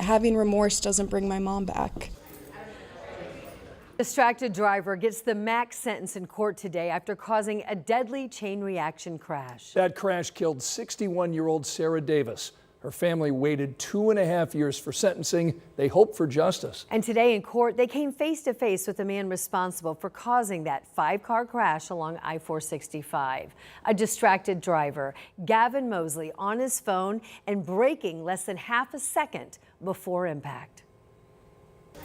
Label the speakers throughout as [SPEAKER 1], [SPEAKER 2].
[SPEAKER 1] Having remorse doesn't bring my mom back.
[SPEAKER 2] Distracted driver gets the max sentence in court today after causing a deadly chain reaction crash.
[SPEAKER 3] That crash killed 61-year-old Sarah Davis. Her family waited 2.5 years for sentencing. They hope for justice.
[SPEAKER 2] And today in court, they came face to face with the man responsible for causing that 5-car crash along I-465. A distracted driver, Gavin Mosley, on his phone and braking less than half a second before impact.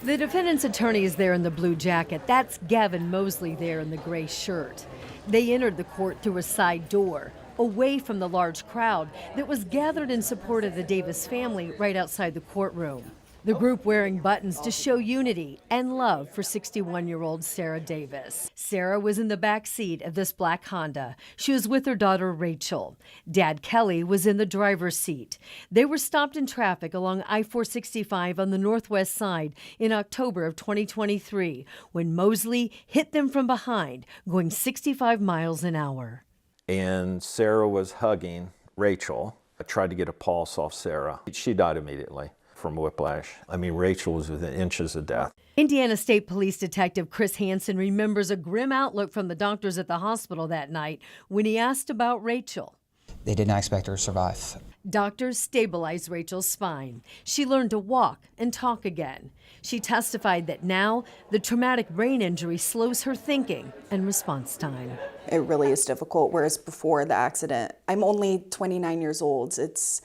[SPEAKER 2] The defendant's attorney is there in the blue jacket. That's Gavin Mosley there in the gray shirt. They entered the court through a side door, away from the large crowd that was gathered in support of the Davis family right outside the courtroom. The group wearing buttons to show unity and love for 61-year-old Sarah Davis. Sarah was in the back seat of this black Honda. She was with her daughter, Rachel. Dad Kelly was in the driver's seat. They were stopped in traffic along I-465 on the northwest side in October of 2023 when Mosley hit them from behind, going 65 miles an hour.
[SPEAKER 4] And Sarah was hugging Rachel. I tried to get a pulse off Sarah. She died immediately from whiplash. I mean, Rachel was within inches of death.
[SPEAKER 2] Indiana State Police Detective Chris Hansen remembers a grim outlook from the doctors at the hospital that night when he asked about Rachel.
[SPEAKER 5] They did not expect her to survive.
[SPEAKER 2] Doctors stabilized Rachel's spine. She learned to walk and talk again. She testified that now the traumatic brain injury slows her thinking and response time.
[SPEAKER 1] It really is difficult, whereas before the accident, I'm only 29 years old. It's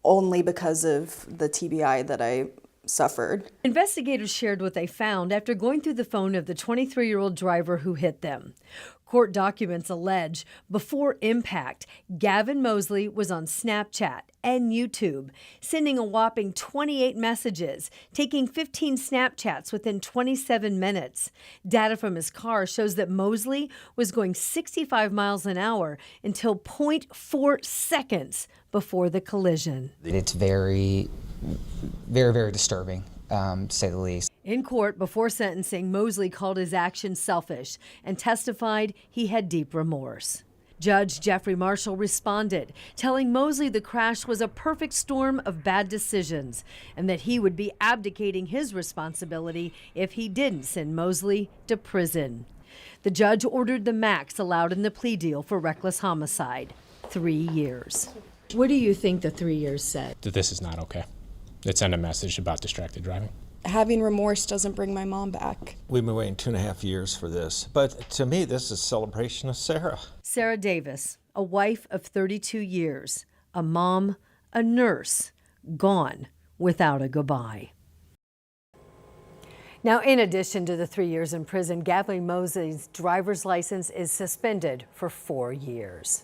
[SPEAKER 1] only because of the TBI that I suffered.
[SPEAKER 2] Investigators shared what they found after going through the phone of the 23-year-old driver who hit them. Court documents allege before impact, Gavin Mosley was on Snapchat and YouTube, sending a whopping 28 messages, taking 15 Snapchats within 27 minutes. Data from his car shows that Mosley was going 65 miles an hour until 0.4 seconds before the collision.
[SPEAKER 5] It's very, very disturbing, to say the least.
[SPEAKER 2] In court before sentencing, Mosley called his actions selfish and testified he had deep remorse. Judge Jeffrey Marshall responded, telling Mosley the crash was a perfect storm of bad decisions and that he would be abdicating his responsibility if he didn't send Mosley to prison. The judge ordered the max allowed in the plea deal for reckless homicide, 3 years. What do you think the 3 years said?
[SPEAKER 6] That this is not okay. It sent a message about distracted driving.
[SPEAKER 1] Having remorse doesn't bring my mom back.
[SPEAKER 4] We've been waiting 2.5 years for this, but to me, this is a celebration of Sarah.
[SPEAKER 2] Sarah Davis, a wife of 32 years, a mom, a nurse, gone without a goodbye. Now, in addition to the 3 years in prison, Gavin Mosley's driver's license is suspended for 4 years.